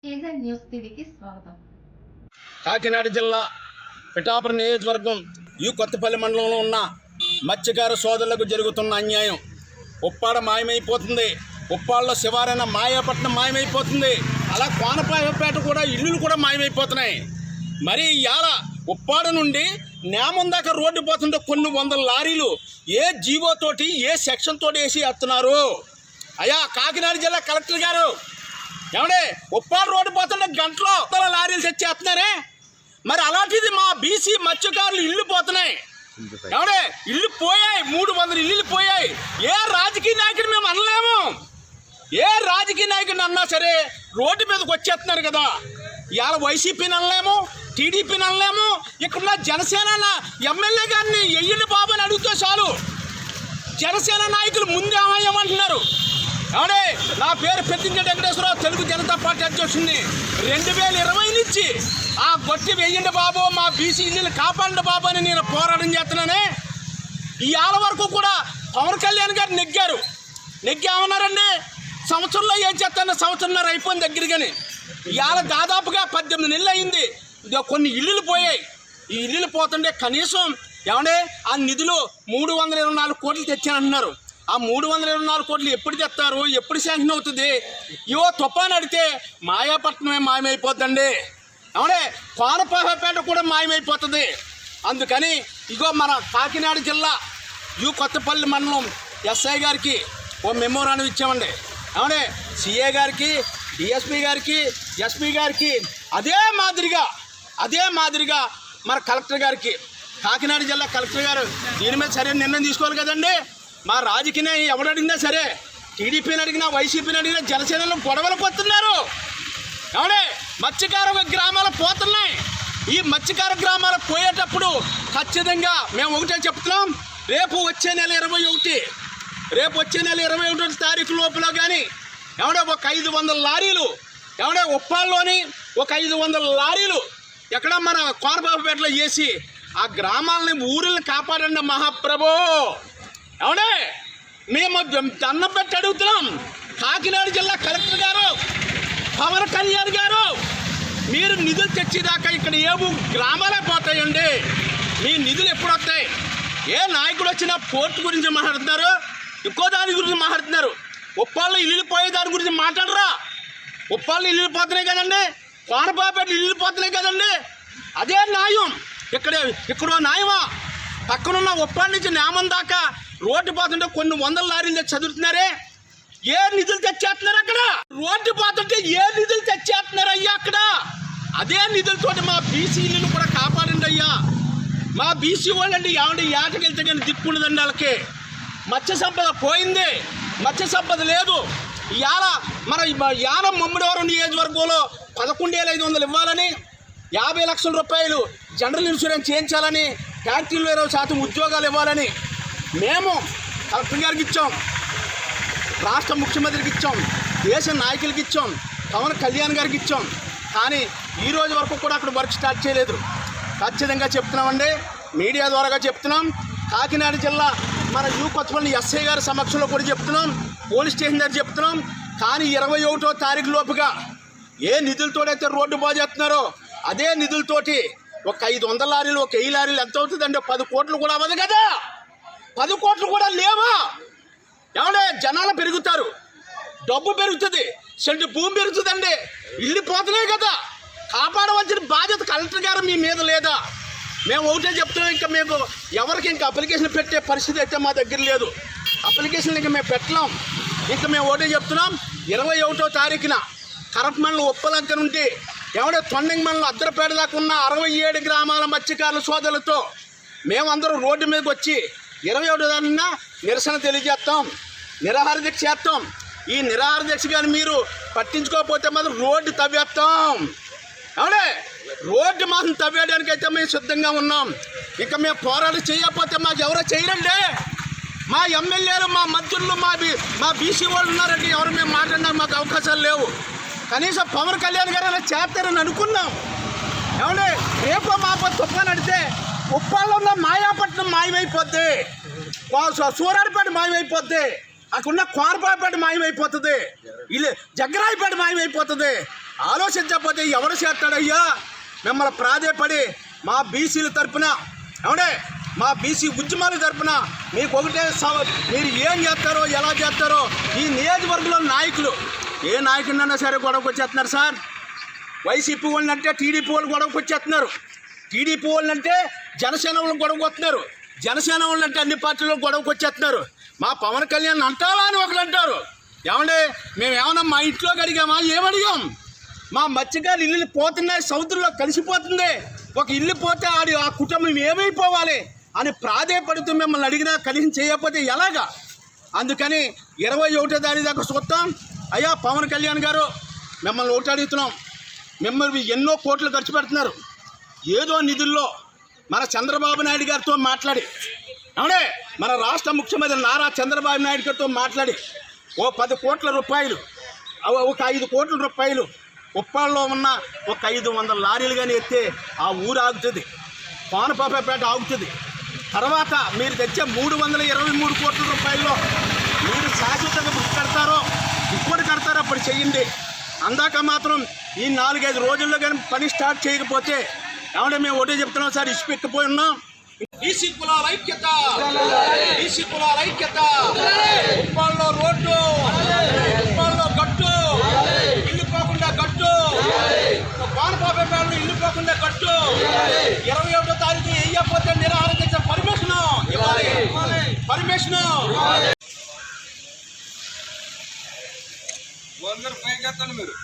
News టీవీకి స్వాగతం. కాకినాడ జిల్లా పిఠాపురం నియోజకవర్గం కొత్తపల్లి మండలంలో ఉన్న మత్స్యకార సోదరులకు జరుగుతున్న అన్యాయం. ఉప్పాడ మాయమైపోతుంది, ఉప్పాడలో శివారైన మాయాపట్నం మాయమైపోతుంది, అలా కోనపాయపేట కూడా ఇల్లులు కూడా మాయమైపోతున్నాయి. మరి ఇవాళ ఉప్పాడ నుండి నేమం దాకా రోడ్డు పోతుంటే కొన్ని వందల లారీలు ఏ జీవోతోటి ఏ సెక్షన్ తోటి వేసి వేస్తున్నారు. అయ్యా కాకినాడ జిల్లా కలెక్టర్ గారు, ఏమండే ఉప్పాడ రోడ్డు పోతుంటే గంటలో లారీలు తెచ్చేస్తున్నారే. మరి అలాంటిది మా బీసీ మత్స్యకారులు ఇల్లు పోతున్నాయి. ఏమండే ఇల్లు పోయాయి, 300 ఇల్లు పోయాయి. ఏ రాజకీయ నాయకుడు మేము అనలేము, ఏ రాజకీయ నాయకుడిని అన్నా సరే రోడ్డు మీదకి వచ్చేస్తున్నారు కదా. ఇవాళ వైసీపీని అనలేము, టీడీపీని అనలేము, ఇక్కడున్న జనసేన ఎమ్మెల్యే గారిని ఎయ్యండి బాబు అని అడిగితే చాలు జనసేన నాయకులు ముందే ఏమయ్యామంటున్నారు. ఏమండే నా పేరు పెద్దింటి వెంకటేశ్వరరావు, తెలుగు జనతా పార్టీ అధ్యక్షుడిని. 2020 నుంచి ఆ గొట్టి వెయ్యండి బాబు, మా బీసీ ఇల్లు కాపాడండి బాబు అని నేను పోరాటం చేస్తున్నానే. ఇవాళ వరకు కూడా పవన్ కళ్యాణ్ గారు నెగ్గామన్నారండి. సంవత్సరంలో ఏం చేస్తాను, సంవత్సరంన్నర అయిపోయింది దగ్గరగాని. ఇవాళ దాదాపుగా 18 నెలలు అయింది. కొన్ని ఇల్లులు పోయాయి. ఈ ఇల్లులు పోతుంటే కనీసం ఏమండే ఆ నిధులు 324 కోట్లు తెచ్చానంటున్నారు. ఆ 324 కోట్లు ఎప్పుడు తెస్తారు, ఎప్పుడు శాంక్షన్ అవుతుంది? తుఫాన్ అడితే మాయాపట్నమే మాయమైపోద్దండి. ఏమండే కోనపాయపేట కూడా మాయమైపోతుంది. అందుకని మన కాకినాడ జిల్లా కొత్తపల్లి మండలం ఎస్ఐ గారికి ఓ మెమోరాండం ఇచ్చామండి. ఏమండే సిఏ గారికి, డిఎస్పీ గారికి, ఎస్పీ గారికి, అదే మాదిరిగా మన కలెక్టర్ గారికి, కాకినాడ జిల్లా కలెక్టర్ గారు దీని మీద సరైన నిర్ణయం తీసుకోవాలి కదండి. మా రాజకీయ ఎవరు అడిగినా సరే, టీడీపీని అడిగినా, వైసీపీని అడిగినా, జనసేనలో గొడవలు పోతున్నారు. ఏమండే మత్స్యకార గ్రామాలు పోతున్నాయి. ఈ మత్స్యకార గ్రామాలు పోయేటప్పుడు ఖచ్చితంగా మేము ఒకటే చెప్తున్నాం, రేపు వచ్చే నెల 21 తారీఖు లోపల కానీ ఏమంటే ఒక 500 లారీలు, ఏమంటే ఉప్పాళ్ళలోని ఒక 500 లారీలు ఎక్కడ మన కోనపాయపేటలో వేసి ఆ గ్రామాలని ఊరిని కాపాడండి మహాప్రభు. ఏమండే మేము దండం పెట్టి అడుగుతున్నాం. కాకినాడ జిల్లా కలెక్టర్ గారు, పవన్ కళ్యాణ్ గారు, మీరు నిధులు తెచ్చేదాకా ఇక్కడ గ్రామాలే పోతాయండి. మీ నిధులు ఎప్పుడు వస్తాయి? ఏ నాయకుడు వచ్చినా పోర్టు గురించి మాట్లాడుతున్నారు, ఇంకో దాని గురించి మాట్లాడుతున్నారు. ఉప్పాళ్ళు ఇల్లు పోయే దాని గురించి మాట్లాడరా? ఉప్పాళ్ళు ఇల్లు పోతున్నాయి కదండి, కోనపాయపేట ఇల్లు పోతున్నాయి కదండి. అదే న్యాయం ఇక్కడ న్యాయమా? పక్కనున్న ఉప్పాళ్ళ నుంచి నేమం దాకా రోడ్డు పోతుంటే కొన్ని వందల లారీలు చదువుతున్నారే. ఏ నిధులు తెచ్చేస్తున్నారు అక్కడ? రోడ్డు పోతుంటే ఏ నిధులు తెచ్చేస్తున్నారు అయ్యా అక్కడ? అదే నిధులతోటి మా బీసీ ఇల్లును కూడా కాపాడండి అయ్యా. మా బీసీ వాళ్ళండి ఏమంటే ఏటకెళ్తే కానీ దిక్కుండదండి వాళ్ళకి. మత్స్య సంపద పోయింది, మత్స్య సంపద లేదు. ఇవాళ మన యానం మమ్మడివారం నియోజకవర్గంలో 11,500 ఇవ్వాలని, 50 లక్షల రూపాయలు జనరల్ ఇన్సూరెన్స్ చేయించాలని, ఫ్యాక్టరీలో 20% ఉద్యోగాలు ఇవ్వాలని మేము కలెక్టర్ గారికి ఇచ్చాం, రాష్ట్ర ముఖ్యమంత్రికి ఇచ్చాం, దేశ నాయకులకి ఇచ్చాం, పవన్ కళ్యాణ్ గారికి ఇచ్చాం. కానీ ఈ రోజు వరకు కూడా అక్కడ వర్క్ స్టార్ట్ చేయలేదు. ఖచ్చితంగా చెప్తున్నామండి, మీడియా ద్వారాగా చెప్తున్నాం. కాకినాడ జిల్లా మన కొత్తపల్లి ఎస్ఐ గారి సమక్షంలో కూడా చెప్తున్నాం, పోలీస్ స్టేషన్ దగ్గర చెప్తున్నాం. కానీ 21వ తారీఖు లోపుగా ఏ నిధులతోడైతే రోడ్డు బాగు చేస్తున్నారో అదే నిధులతోటి ఒక 500 లారీలు, ఒక 1000 లారీలు ఎంత అవుతుందండి? 10 కోట్లు కూడా అవ్వదు కదా. 10 కోట్లు కూడా లేవా? ఏమంటే జనాలు పెరుగుతారు, డబ్బు పెరుగుతుంది, సెంటు భూమి పెరుగుతుందండి, ఇల్లు పోతున్నాయి కదా. కాపాడవలసిన బాధ్యత కలెక్టర్ గారు మీ మీద లేదా? మేము ఒకటే చెప్తున్నాం, ఇంకా మేము ఎవరికి ఇంకా అప్లికేషన్ పెట్టే పరిస్థితి అయితే మా దగ్గర లేదు. అప్లికేషన్ ఇంకా మేము పెట్టలేం. ఇంకా మేము ఒకటే చెప్తున్నాం, 21వ తారీఖున కరప మండలం ఉప్పలంక నుండి ఏమంటే తొండంగి మండలం అద్దరపేట దాకా ఉన్న 67 గ్రామాల మత్స్యకారుల సోదరులతో మేమందరం రోడ్డు మీదకి వచ్చి 21వ తారీఖున నిరసన తెలియజేస్తాం, నిరాహార దీక్ష చేస్తాం. ఈ నిరాహార దీక్ష కానీ మీరు పట్టించుకోకపోతే మాత్రం రోడ్డు తవ్వేస్తాం. అవునే రోడ్డు మాత్రం తవ్వేయడానికి అయితే మేము సిద్ధంగా ఉన్నాం. ఇక మేము పోరాటం చేయకపోతే మాకు ఎవరో చేయరండి. మా ఎమ్మెల్యేలు, మా మంత్రులు, మా బీసీ వాళ్ళు ఉన్నారండి, ఎవరు మేము మాట్లాడడానికి మాకు అవకాశాలు లేవు. కనీసం పవన్ కళ్యాణ్ గారు అలా చేస్తారని అనుకున్నాం. ఏమంటే రేపు మాప తుఫాన్ అడితే ఉప్పాల్లో ఉన్న మాయాపట్నం మాయమైపోద్ది, సూరాడిపేట మాయమైపోద్ది, అక్కడున్న కోనపాయపేట మాయమైపోతుంది, జగ్గరాయపేట మాయమైపోతుంది. ఆలోచించకపోతే ఎవరు చేస్తాడయ్యా? మిమ్మల్ని ప్రాధేయపడి మా బీసీల తరపున ఏమండే మా బీసీ ఉద్యమాల తరపున మీకు ఒకటే మీరు ఏం చేస్తారో ఎలా చేస్తారో ఈ నియోజకవర్గంలో నాయకులు ఏ నాయకుడినైనా సరే గొడవకు వచ్చేస్తున్నారు సార్. వైసీపీ వాళ్ళని అంటే టీడీపీ వాళ్ళు గొడవకు వచ్చేస్తున్నారు, టీడీపీ వాళ్ళని అంటే జనసేన వాళ్ళు గొడవకు వస్తున్నారు, జనసేన వాళ్ళు అంటే అన్ని పార్టీలు గొడవకు వచ్చేస్తున్నారు. మా పవన్ కళ్యాణ్ అంటావా అని ఒకరు అంటారు. ఏమండే మేము ఏమన్నా మా ఇంట్లోకి అడిగామా? ఏమడిగాం? మా మత్స్యకారులు ఇల్లు పోతున్నాయి, సముద్రంలో కలిసిపోతుంది, ఒక ఇల్లు పోతే ఆ కుటుంబం ఏమైపోవాలి అని ప్రాధేయపడుతూ మిమ్మల్ని అడిగినా కనీసం చేయకపోతే ఎలాగా? అందుకని 21వ తారీఖు దాకా చూస్తాం. అయ్యా పవన్ కళ్యాణ్ గారు, మిమ్మల్ని ఒకటి అడుగుతున్నాం. మిమ్మల్ని ఎన్నో కోట్లు ఖర్చు పెడుతున్నారు, ఏదో నిధుల్లో మన చంద్రబాబు నాయుడు గారితో మాట్లాడి అవునే మన రాష్ట్ర ముఖ్యమంత్రి నారా చంద్రబాబు నాయుడు గారితో మాట్లాడి ఓ 10 కోట్ల రూపాయలు, ఒక 5 కోట్ల రూపాయలు ఉప్పాళ్ళలో ఉన్న ఒక 500 లారీలు కానీ ఎత్తే ఆ ఊరు ఆగుతుంది, కోనపాపేట ఆగుతుంది. తర్వాత మీరు తెచ్చే 323 కోట్ల రూపాయల్లో మీరు శాశ్వతంగా కడతారో ఇప్పుడు కడతారో అప్పుడు చెయ్యండి. అందాక మాత్రం ఈ 4-5 రోజుల్లో కానీ పని స్టార్ట్ చేయకపోతే ఏమంటే మేము ఒకటే చెప్తున్నాం సార్, ఇచ్చిపెక్కిపోయి ఉన్నాం. బీసీ కులాల ఐక్యత, బీసీ కులాల ఐక్యత. ఉప్పాళ్ళలో రోడ్డు, ఉప్పాళ్ళలో గట్టు, ఇల్లు పోకుండా గట్టు, కోనపాపేటలో ఇల్లు పోకుండా గట్టు. 21వ తారీఖు వేయకపోతే నిరాహార దీక్ష పర్మిషన్ ఇవ్వాలి, పర్మిషన్. మీరు